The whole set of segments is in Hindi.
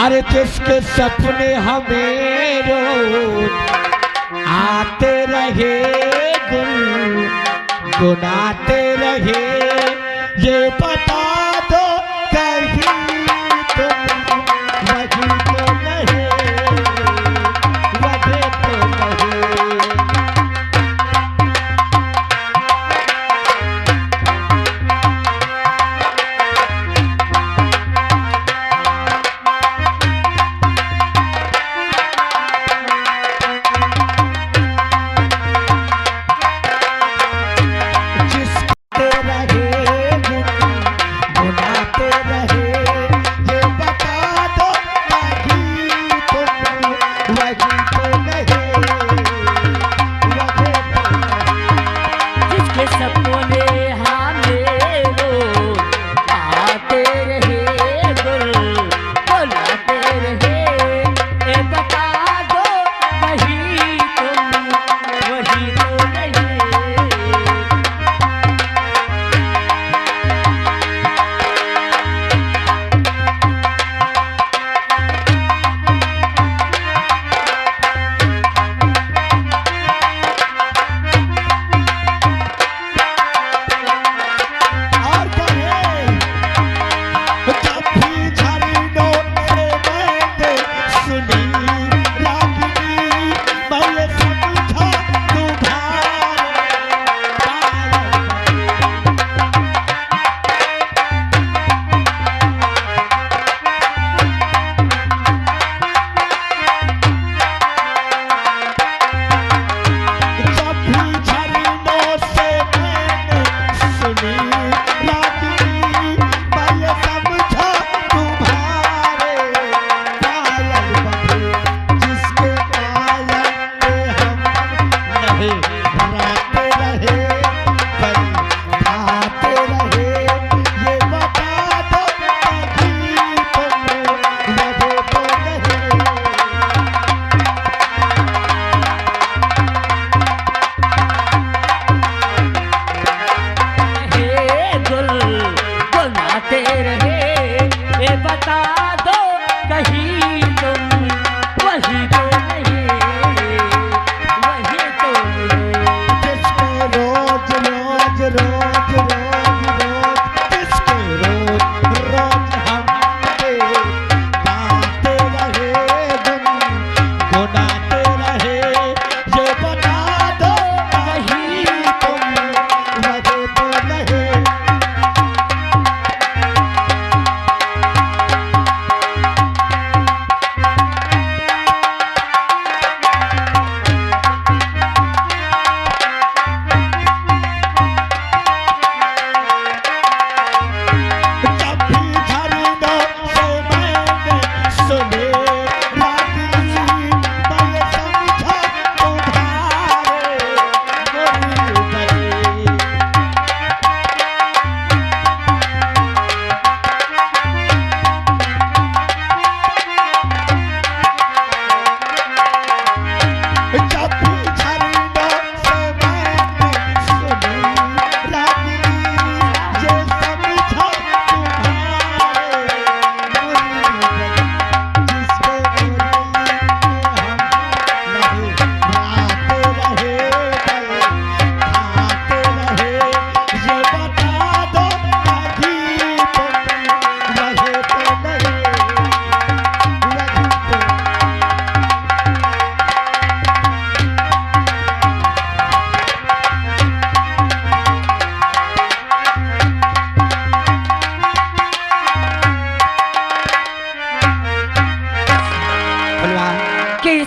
अरे जिसके सपने हमें रोज आते रहे, गुनगुनाते रहे, ये बता दो कहीं तुम वही तो नहीं, वही तो नहीं।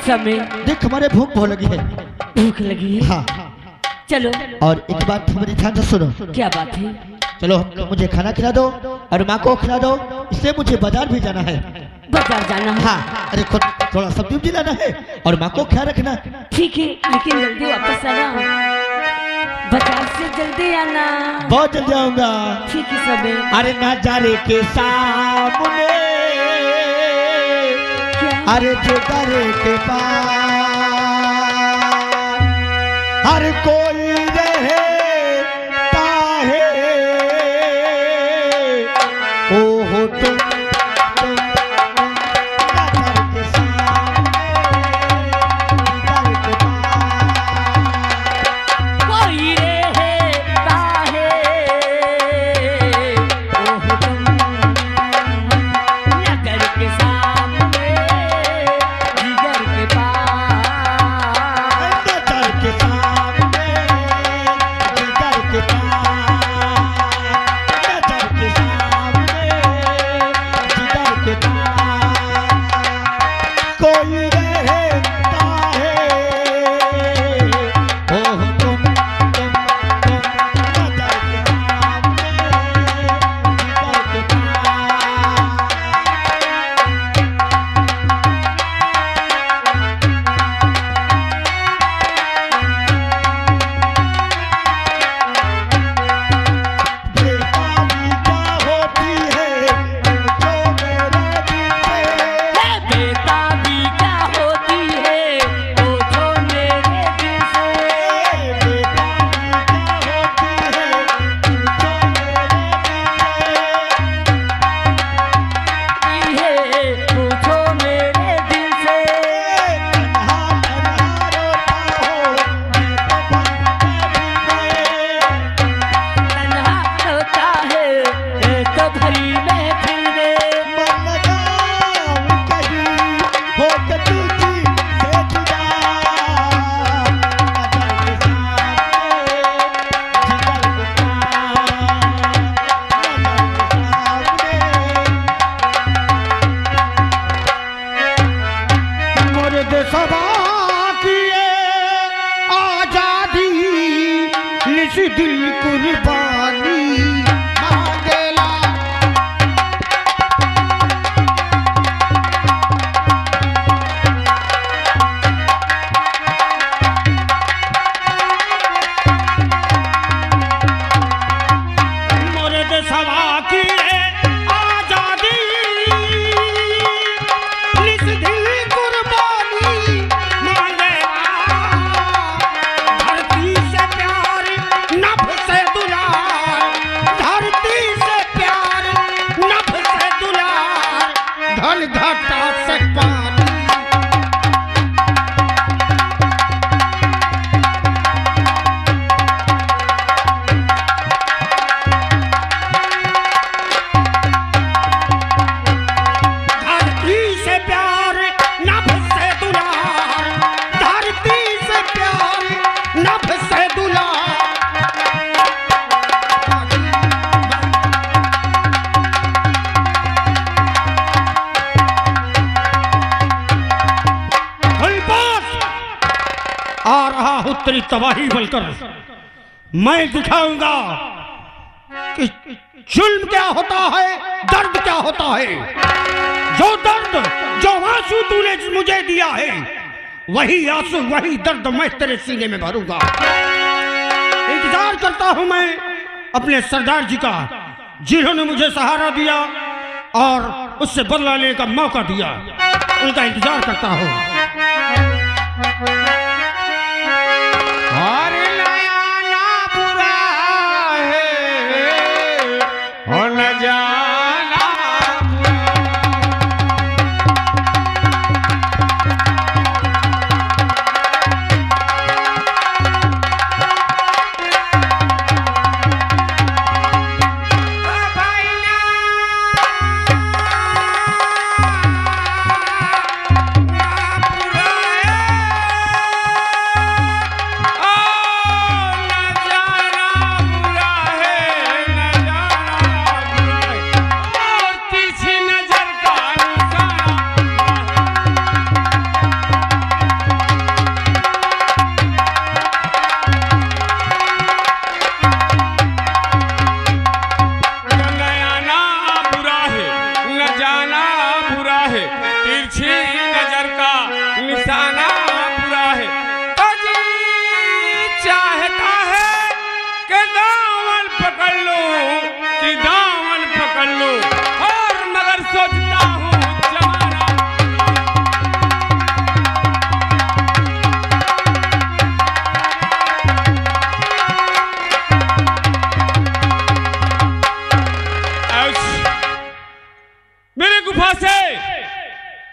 समय देख हमारे भूख बहुत लगी है। भूख लगी है? हाँ। चलो। और एक बात हमारी ध्यान से सुनो। क्या बात है? चलो मुझे खाना खिला दो और माँ को खिला दो, इसलिए मुझे बाजार भी जाना है। बाजार जाना है? हाँ। अरे खुद थोड़ा सब्जी उब्जी लाना है और माँ को ख्याल रखना। ठीक है, लेकिन जल्दी वापस आना, बाजार से जल्दी आना। बहुत जल्दी आऊंगा। ठीक है समय। अरे नजारे के सामने, अरे जिगर के पार हर कोई रहता है, तक पानी। धरती से प्यार नभ से दुलार, धरती से प्यार नभ से दुलार। आ रहा हूं तेरी तबाही बनकर, मैं दिखाऊंगा कि जुल्म क्या होता है, दर्द क्या होता है। जो दर्द, जो आंसू तूने मुझे दिया है, वही आंसू वही दर्द मैं तेरे सीने में भरूंगा। इंतजार करता हूं मैं अपने सरदार जी का, जिन्होंने मुझे सहारा दिया और उससे बदला लेने का मौका दिया, उनका इंतजार करता हूं। और नया ना बुरा है और न जाना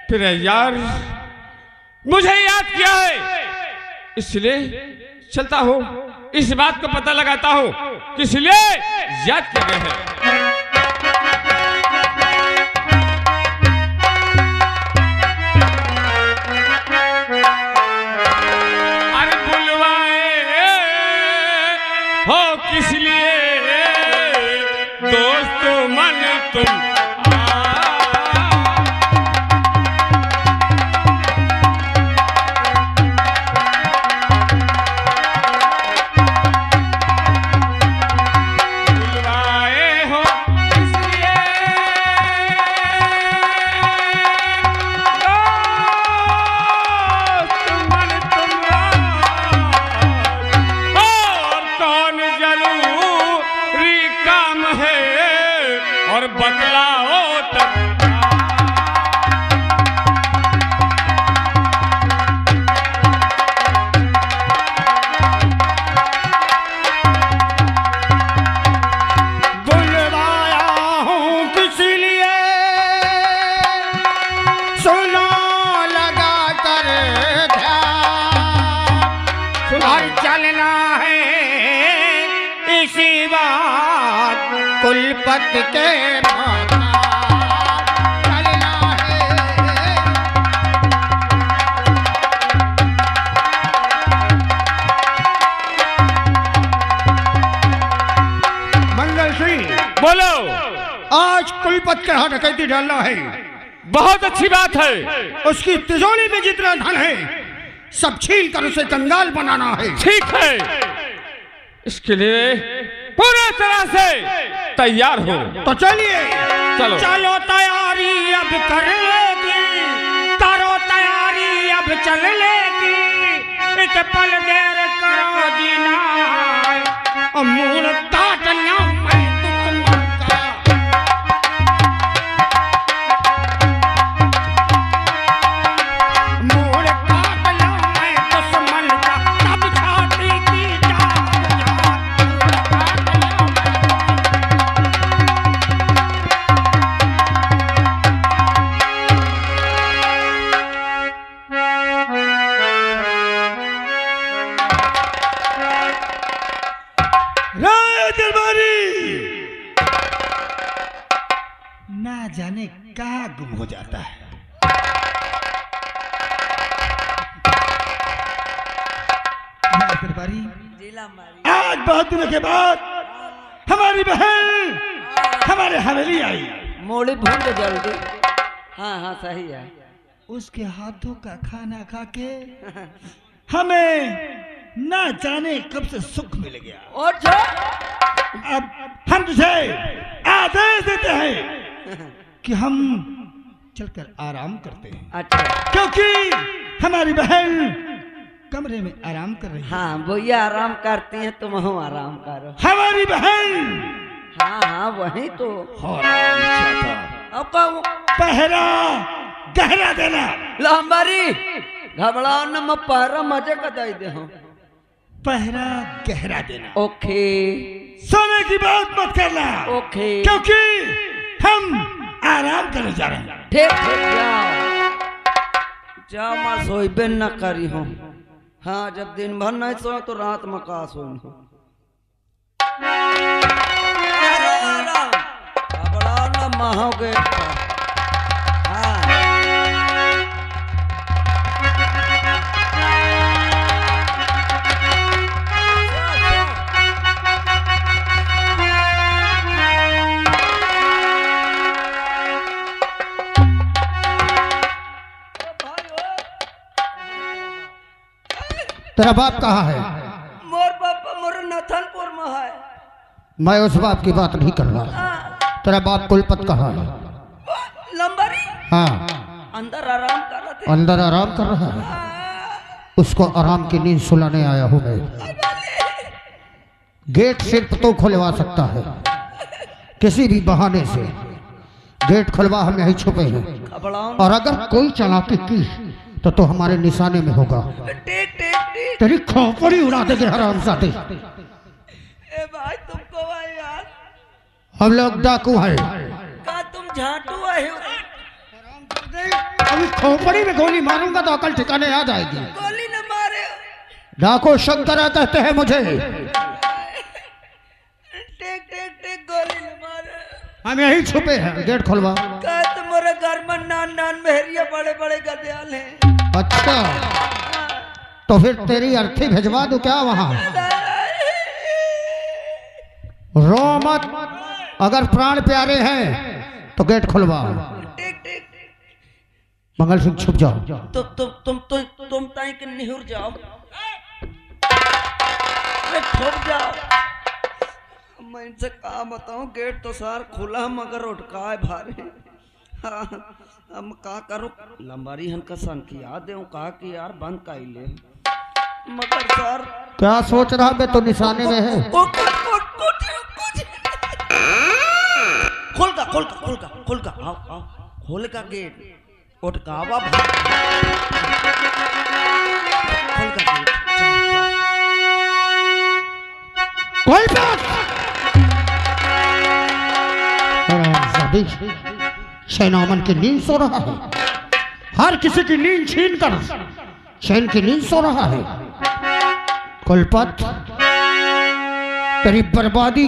फिर यार मुझे याद किया है, इसलिए चलता हूँ, इस बात को पता लगाता हूँ किस लिए याद किए गए हैं। अरे बुलवाए हो किस लिए दोस्त मन तुम कुलपति के चलना है। मंगल सिंह बोलो, आज कुलपति के हाथ डकैती डालना है। बहुत अच्छी बात है। उसकी तिजोरी में जितना धन है सब छीन कर उसे कंगाल बनाना है। ठीक है, इसके लिए पूरे तरह से तैयार हो तो चलिए। चलो चलो, तैयारी अब कर लेगी, करो तैयारी अब चल लेगी। एक पल देर करो जीना, मूल काटना मैं दुश्मन का। मूल काटना मैं दुश्मन का, तब छाती की जाने कहाँ गुम हो जाता है। आज बहुत दिनों के बाद हमारी बहन हमारे हवेली आई। मोड़ी भून दो जल्दी। हाँ हाँ सही है। उसके हाथों का खाना खा के हमें ना जाने कब से सुख मिल गया। और जो अब हम तुझे आदेश देते हैं कि हम चलकर आराम करते हैं। अच्छा क्योंकि हमारी बहन कमरे में आराम कर रही है। हाँ भैया आराम करती हैं, तुम हो आराम करो। हमारी बहन हाँ हाँ वही तो। आराम चाहता। अब कहूँ पहरा गहरा देना। लंबारी घबराओ न, मैं पहरा मजे का दे दे हूँ। पहरा गहरा देना। ओके सोने की बात मत करना। ओके क्योंकि हम आराम करने जा रहे हैं। ठीक ठीक जाओ जाओ, मैं सोईबे न करी हूँ। हाँ जब दिन भर नहीं सो तो रात में का सोई हूँ। घबराओ न, महो गेट पर। हाँ तेरा बाप कहाँ है? मोर पापा मोर नथनपुर में है। मैं उस बाप की बात नहीं कर रहा। तेरा बाप कुलपत कहाँ है? लंबारी हाँ अंदर आराम कर रहे थे। अंदर आराम कर रहा है। उसको आराम की नींद सुलाने आया हूँ मैं। गेट सिर्फ तो खुलवा सकता है, किसी भी बहाने से गेट खुलवा, हम यहीं छुपे हैं। घबराओ और अगर कोई चालाकी की तो हमारे निशाने में होगा। टिक टिक टिक। तेरी खोपड़ी उड़ा देंगे हरामजादे। ए भाई तुमको भाई यार, हम लोग डाकू हैं। का तुम झाटू आए हो? अभी खोपड़ी में गोली मारूंगा तो अकल ठिकाने आ जाएगी। गोली न मारे। डाकू शंकरा कहते हैं मुझे। टिक टिक टिक गोली न मारे। हम यहीं छुपे हैं, गेट खुलवा। का तुम्हारे घर में नान नान मेहरिया बड़े बड़े गदयाल हैं। अच्छा तो फिर तेरी अर्थी भिजवा दूं क्या वहां? रो मत, अगर प्राण प्यारे हैं तो गेट खुलवा। टिक टिक। मंगल सिंह छुप जाओ। तुम ताई के निहुर जाओ। अरे छुप जाओ। मैं इनसे कहा बताऊं, गेट तो सार खुला मगर उठका है भारी। हाँ हम का करो, लंबारी हन का सन की याद दे कहा कि यार बंद का ही ले, मगर सर क्या सोच रहा मैं तो निशाने में है। खोल का आओ आओ, खोल का गेट उठकावा खोल का गेट। कोई बात शैनामन की नींद सो रहा है। हर किसी की नींद छीन कर शैन की नींद सो रहा है। कुलपत तेरी बर्बादी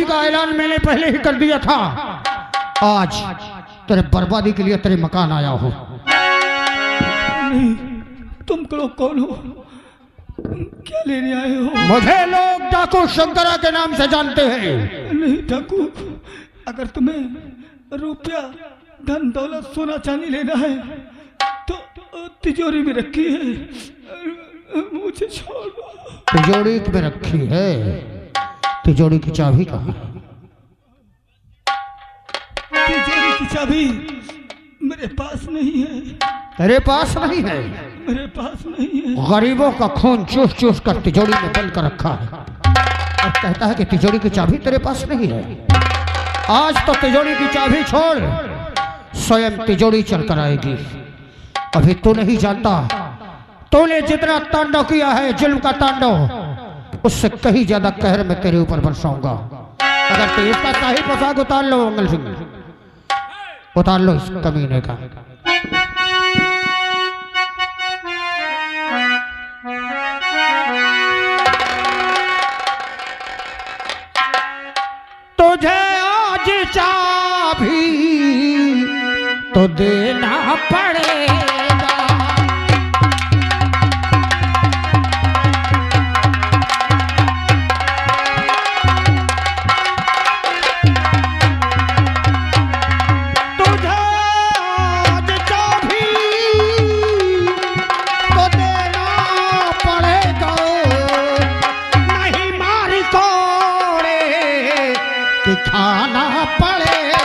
का ऐलान मैंने पहले ही कर दिया था। आज तेरे बर्बादी के लिए तेरे मकान आया हूं। तुम लोग कौन हो? क्या लेने आए हो? मुझे लोग डाकू शंकरा के नाम से जानते हैं। नहीं डाकू, अगर तुम्हें रुपया धन दौलत सोना चांदी लेना है तो तिजोरी में रखी है, मुझे छोड़ दो। तिजोरी में रखी है? तिजोरी की चाबी कहाँ? तिजोरी की चाबी मेरे पास नहीं है। तेरे पास नहीं है? मेरे पास नहीं है। गरीबों का खून चूस चूस कर तिजोरी में बंद कर रखा है और कहता है कि तिजोरी की चाबी तेरे पास नहीं है। आज तो तिजोरी की चाबी छोड़, स्वयं तिजोरी चल कर आएगी। अभी तू नहीं जानता, तूने जितना तांडव किया है, जुल्म का तांडव, उससे कहीं ज्यादा कहर मैं तेरे ऊपर बरसाऊंगा। अगर तू इसका शाही पोशाक उतार लो मंगल सिंह, उतार लो इस कमीने का। तुझे आज आज चाबी तो देना पड़ेगा। तुझे आज चाबी तो देना पड़ेगा, नहीं मार कोड़े कि खाना पड़ेगा।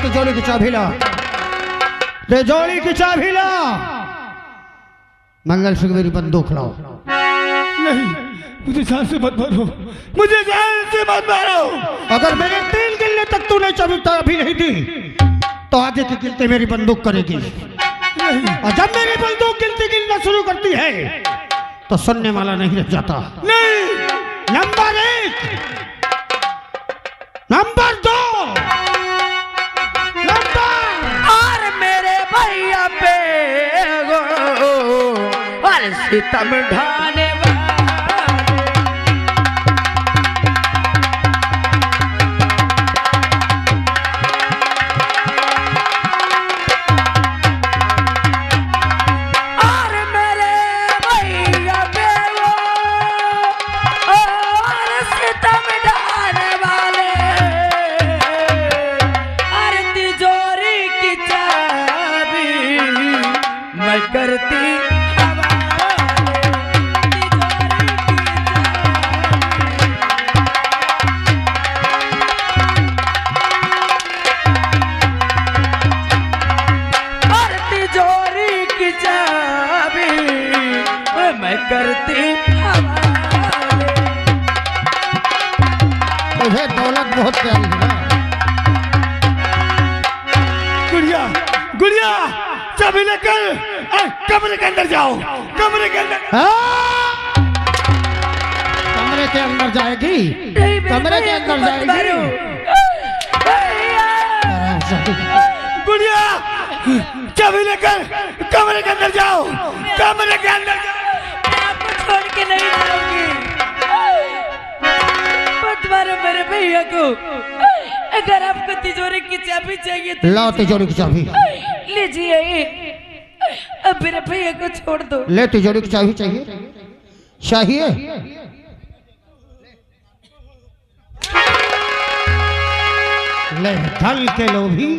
तिजोरी की चाबी ला, तिजोरी की चाबी ला। मंगल सिंह मेरी बंदूक लाओ। नहीं, मुझे जान से मत मारो, मुझे जान से मत मारो। अगर मेरे 3 गिलने तक तूने चाबी नहीं दी तो आगे की गिनती मेरी बंदूक करेगी। और जब मेरी बंदूक गिनती गिनना शुरू करती है तो सुनने वाला नहीं रह जाता। नहीं, नंबर 1, नंबर 2, और मेरे भैया पे और सितम ढाने करती और तिजोरी की चाबी मैं करती मुझे दौलत बहुत प्यारी है। गुड़िया, गुड़िया, चाबी लेकर कमरे के अंदर जाओ, कमरे के अंदर। कमरे के अंदर जाएगी, कमरे के अंदर जाएगी। गुड़िया, चाबी लेकर कमरे के अंदर जाओ, कमरे के अंदर। मैं आपको छोड़ के नहीं जाऊंगी। मत मारो मेरे भैया को। अगर आपको तिजोरी की चाबी चाहिए तो लाओ तिजोरी की चाबी। लीजिए, अब मेरे भैया को छोड़ दो। ले तिजोरी की चाबी। चाहिए, चाहिए। ले धन के लोभी,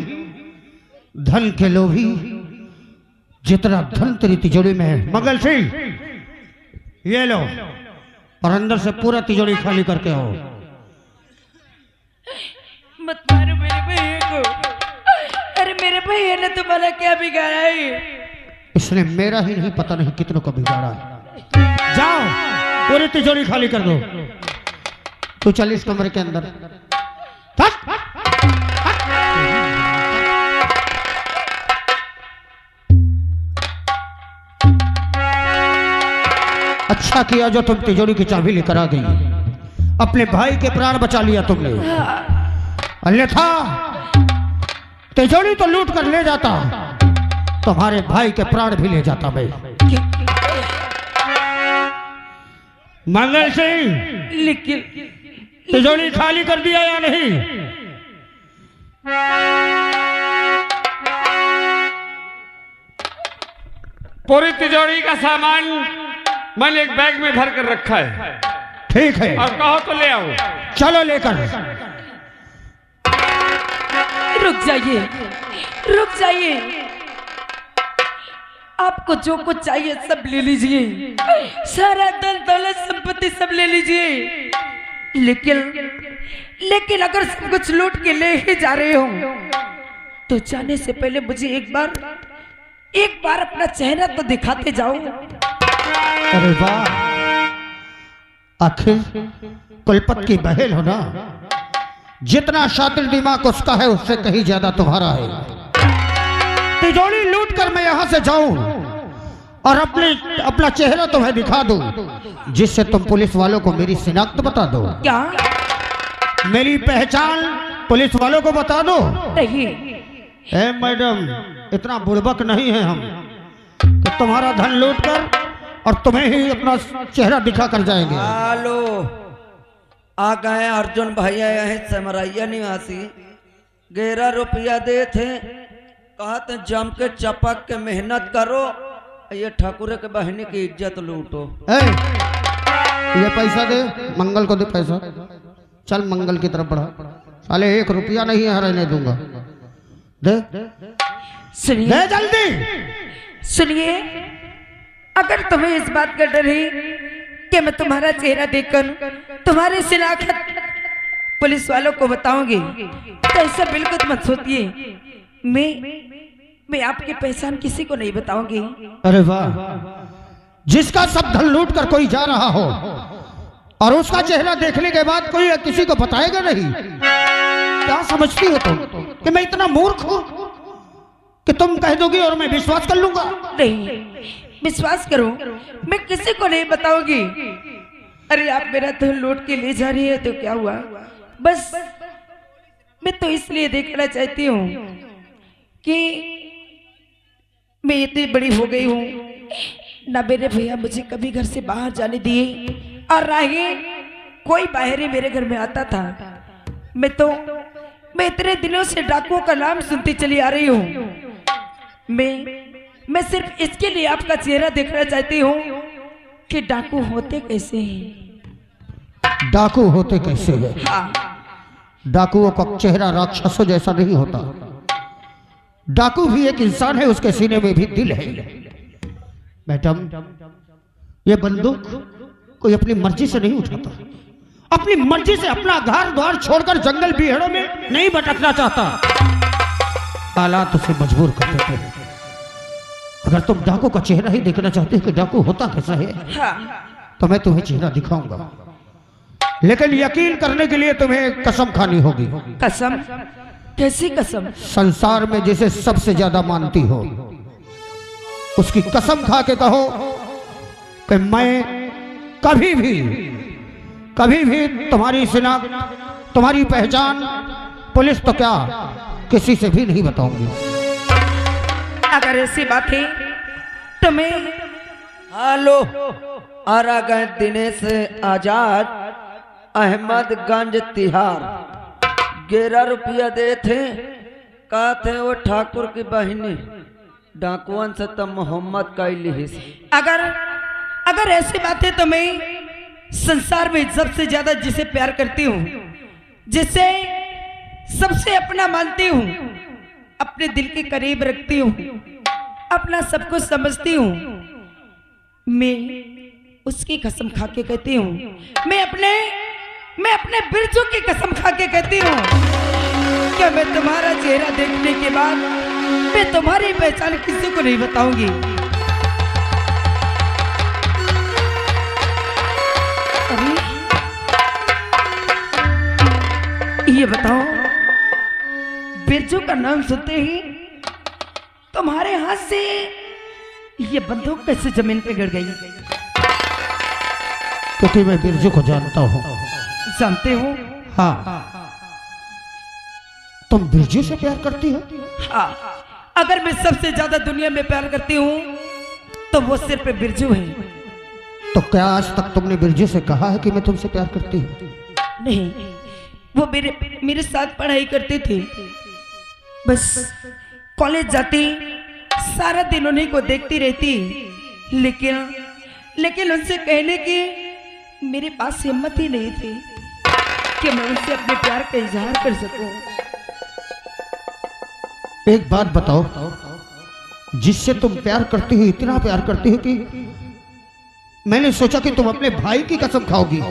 धन के लोभी, जितना धन तेरी तिजोरी में है। मंगल सिंह, ये लो और अंदर से पूरा तिजोरी खाली करके आओ। मत मारो मेरे भैया को। अरे मेरे भैया ने तुम्हारा क्या बिगाड़ा है? इसने मेरा ही नहीं, पता नहीं कितनों को बिगाड़ा है। जाओ, पूरी तिजोरी खाली कर दो। तू चल इस कमरे के अंदर। अच्छा किया जो तुम तिजोरी की चाबी लेकर आ गई। अपने भाई के प्राण बचा लिया तुमने। अन्यथा तिजोरी तो लूट कर ले जाता, तुम्हारे भाई के प्राण भी ले जाता मैं। मंगल सिंह, लेकिन तिजोरी खाली कर दिया या नहीं? पूरी तिजोरी का सामान मैंने एक बैग में भर कर रखा है। ठीक है, और कहो तो ले आओ। चलो लेकर। रुक जाइए, रुक जाइए। आपको जो कुछ चाहिए सब ले लीजिए, सारा धन दौलत संपत्ति सब ले लीजिए। लेकिन अगर सब कुछ लूट के ले ही जा रहे हो तो जाने से पहले मुझे एक बार अपना चेहरा तो दिखाते जाओ। अरे वाह, आखिर कुलपत की बहन हो ना। जितना शातिर दिमाग उसका है उससे कहीं ज्यादा तुम्हारा है। तिजोरी लूट कर मैं यहां से जाऊं और अपना चेहरा तुम्हें दिखा दूं, जिससे तुम पुलिस वालों को मेरी शिनाख्त बता दो। क्या? मेरी पहचान पुलिस वालों को बता दो। नहीं। मैडम, इतना बुड़बक नहीं है हम कि तुम्हारा धन लूट कर और तुम्हें ही अपना चेहरा दिखा कर जाएंगे। हेलो, आ गए अर्जुन भैया यही समरैया निवासी। 11 रुपया दे थे, कहा थे जम के चपक के मेहनत करो, ये ठाकुर के बहनी की इज्जत लूटो। ये पैसा दे, मंगल को दे पैसा, चल मंगल की तरफ बढ़ा। साले 1 रुपया नहीं है रहने दूंगा, दे सुनिए, दे जल्दी। सुनिए, अगर तुम्हें इस बात का डर है कि मैं तुम्हारा चेहरा देखकर तुम्हारी शिनाख्त पुलिस वालों को बताऊंगी, तो ऐसा बिल्कुल मत सोचिए। मैं आपकी पहचान किसी को नहीं बताऊंगी। अरे वाह, जिसका सब धन लूट कर कोई जा रहा हो और उसका चेहरा देखने के बाद कोई किसी को बताएगा नहीं। क्या समझती हो तुम कि मैं इतना मूर्ख हूं कि तुम कह दोगी और मैं विश्वास कर लूंगा? नहीं, विश्वास करो, मैं किसी को नहीं बताऊंगी। अरे आप मेरा धन लूट के ले जा रही है तो क्या हुआ, बस मैं तो इसलिए देखना चाहती हूँ कि मैं इतनी बड़ी हो गई हूँ ना, मेरे भैया मुझे कभी घर से बाहर जाने दिए और राही कोई बाहरी मेरे घर में आता था। मैं इतने दिनों से डाकुओं का नाम सुनती चली आ रही हूँ। मैं सिर्फ इसके लिए आपका चेहरा देखना चाहती हूँ कि डाकू होते कैसे हैं। डाकू होते कैसे हैं? हाँ, डाकुओं का चेहरा राक्षसों जैसा नहीं होता। डाकू भी एक इंसान है, उसके सीने में भी दिल है। मैडम, ये बंदूक कोई अपनी मर्जी से नहीं उठाता, अपनी मर्जी से अपना घर द्वार छोड़कर जंगल बिहेड़ों में नहीं भटकना चाहता। हालात उसे मजबूर कर देते हैं। अगर तुम डाकू का चेहरा ही देखना चाहते हो कि डाकू होता कैसा है, तो मैं तुम्हें चेहरा दिखाऊंगा, लेकिन यकीन करने के लिए तुम्हें कसम खानी होगी। कसम? कैसी कसम? संसार में जिसे सबसे ज्यादा मानती हो उसकी कसम खा के कहो कि मैं कभी भी तुम्हारी शिनाख्त, तुम्हारी पहचान पुलिस तो क्या किसी से भी नहीं बताऊंगी। अगर ऐसी बात है तो मैं हेलो, आ गए दिनेश आजाद, अहमदगंज तिहाड़। 11 रुपया दे थे, कहा थे वो ठाकुर की बहनी डाकुअन से तो मोहम्मद का लिहिस। अगर ऐसी बात है तो मैं संसार में सबसे ज्यादा जिसे प्यार करती हूँ, जिसे सबसे अपना मानती हूँ, अपने दिल के करीब रखती हूँ, अपना सब कुछ समझती हूँ, मैं उसकी कसम खा के कहती हूँ, मैं अपने बिरजू की कसम खा के कहती हूँ कि मैं तुम्हारा चेहरा देखने के बाद मैं तुम्हारी पहचान किसी को नहीं बताऊंगी। अरे ये बताओ, बिरजू का नाम सुनते ही तुम्हारे हाथ से ये बंदूक कैसे जमीन पे गिर गई? क्योंकि मैं बिरजू को जानता हूँ। जानते हो? हाँ। तुम बिरजू से प्यार करती हो? हाँ, अगर मैं सबसे ज्यादा दुनिया में प्यार करती हूँ तो वो सिर्फ बिरजू है। तो क्या आज तक तुमने बिरजू से कहा है कि मैं तुमसे प्यार करती हूँ? नहीं, वो मेरे साथ पढ़ाई करते थे, बस कॉलेज जाती, सारा दिन उन्हीं को देखती रहती, लेकिन उनसे कहने की मेरे पास हिम्मत ही नहीं थी कि मैं उनसे अपने प्यार का इजहार कर सकूं। एक बात बताओ, जिससे तुम प्यार करती हो, इतना प्यार करती हो कि मैंने सोचा कि तुम अपने भाई की कसम खाओगी,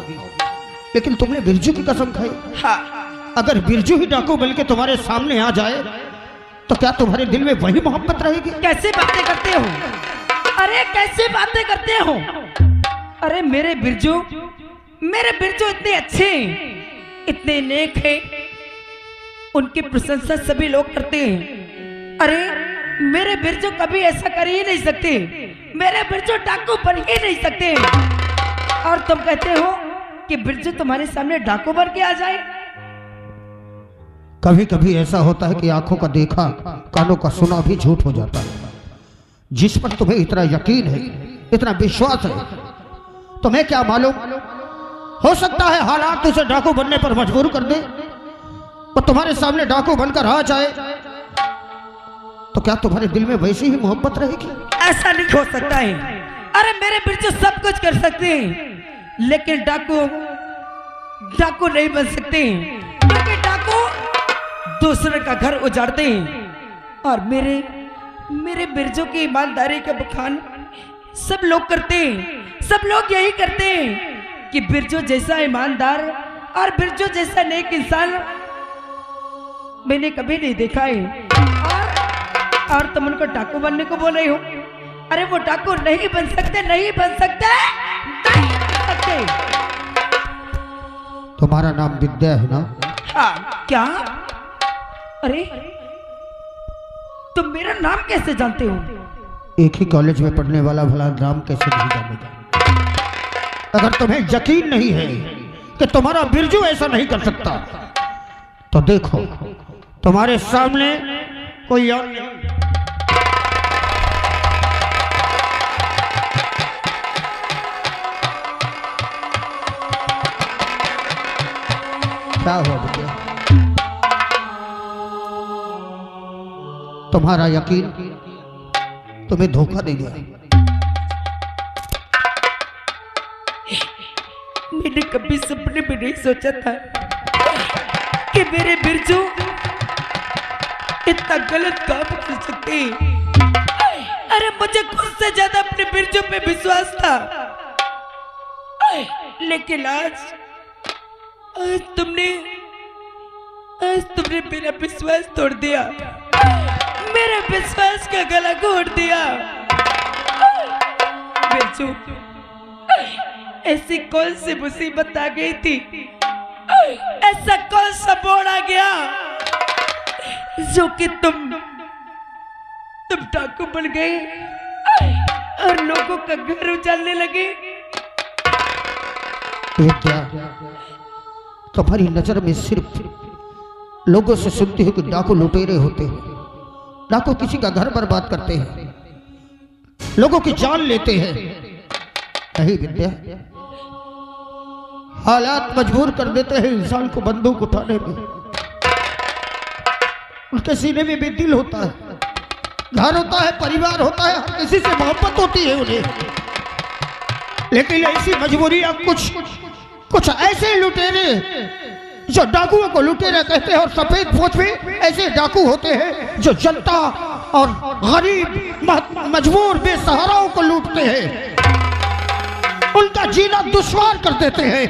लेकिन तुमने बिरजू की कसम खाई। हाँ। अगर बिरजू ही डाकू बन के तुम्हारे सामने आ जाए तो क्या तुम्हारे दिल में वही मोहब्बत रहेगी? कैसे बातें करते हो? अरे कैसे बातें करते हो? अरे मेरे बिरजू इतने अच्छे, इतने नेक हैं, उनकी प्रशंसा सभी लोग करते हैं। अरे मेरे बिरजू कभी ऐसा कर ही नहीं सकते, मेरे बिरजू डाकू बन ही नहीं सकते। और तुम कहते हो कि बिरजू तुम्हारे सामने डाकू बन के आ जाए? कभी कभी ऐसा होता है कि आंखों का देखा कानों का सुना भी झूठ हो जाता है। जिस पर तुम्हें इतना यकीन है, इतना विश्वास है, तुम्हें क्या मालूम, हो सकता है हालात उसे डाकू बनने पर मजबूर कर दे। और तुम्हारे सामने डाकू बनकर आ जाए तो क्या तुम्हारे दिल में वैसी ही मोहब्बत रहेगी? ऐसा नहीं हो सकता है। अरे मेरे बिरजू सब कुछ कर सकते हैं, लेकिन डाकू नहीं बन सकते, क्योंकि डाकू दूसरे का घर उजाड़ते हैं। और मेरे बिरजू की ईमानदारी का बखान सब लोग करते हैं, सब लोग यही करते हैं कि बिरजू जैसा ईमानदार और बिरजू जैसा नेक इंसान मैंने कभी नहीं देखा है। और तुम उनको डाकू बनने को बोल रही हो? अरे वो डाकू नहीं बन सकते, नहीं बन सकते, नहीं बन सकते। तुम्हारा नाम विद्या है ना? हाँ। क्या? अरे तुम मेरा नाम कैसे जानते हो? एक ही कॉलेज में पढ़ने वाला भला नाम कैसे नहीं जानेगा? अगर तुम्हें यकीन नहीं है कि तुम्हारा बिरजू ऐसा नहीं कर सकता तो देखो, तुम्हारे सामने कोई और नहीं। क्या हुआ बेटा? तुम्हारा यकीन तुम्हें धोखा दे गया। मैंने कभी सपने में नहीं सोचा था कि मेरे बिरजू इतना गलत काम कर सकते हैं। अरे मुझे खुद से ज्यादा अपने बिरजू पे विश्वास था, लेकिन आज तुमने मेरा विश्वास तोड़ दिया, मेरे विश्वास का गला घोट दिया। बिरजू, ऐसी कौन सी मुसीबत आ गई थी, ऐसा कौन सा बोल आ गया जो कि तुम डाकू बन गए और लोगों का घर उजाड़ने लगे? क्या तुम्हारी नजर में सिर्फ लोगों से सुनती हो कि डाकू लुटेरे होते हैं, डाकू किसी का घर बर्बाद करते हैं, लोगों की जान लेते हैं? नहीं विद्या, हालात मजबूर कर देते हैं इंसान को बंदूक उठाने में। उनके सीने में भी दिल होता है, घर होता है, परिवार होता है, हर किसी से मोहब्बत होती है उन्हें, लेकिन ऐसी मजबूरियां कुछ ऐसे लुटेरे जो डाकुओं को लुटेरे कहते हैं, और सफेद फौज में ऐसे डाकू होते हैं जो जनता और गरीब मजबूर बेसहाराओं को लूटते हैं, उनका जीना दुश्वार कर देते हैं।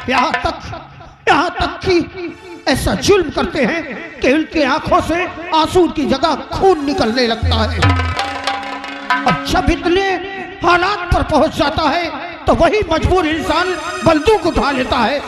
यहाँ तक कि ऐसा जुल्म करते हैं कि उनकी आंखों से आंसू की जगह खून निकलने लगता है। और जब इतने हालात पर पहुंच जाता है तो वही मजबूर इंसान बंदूक उठा लेता है।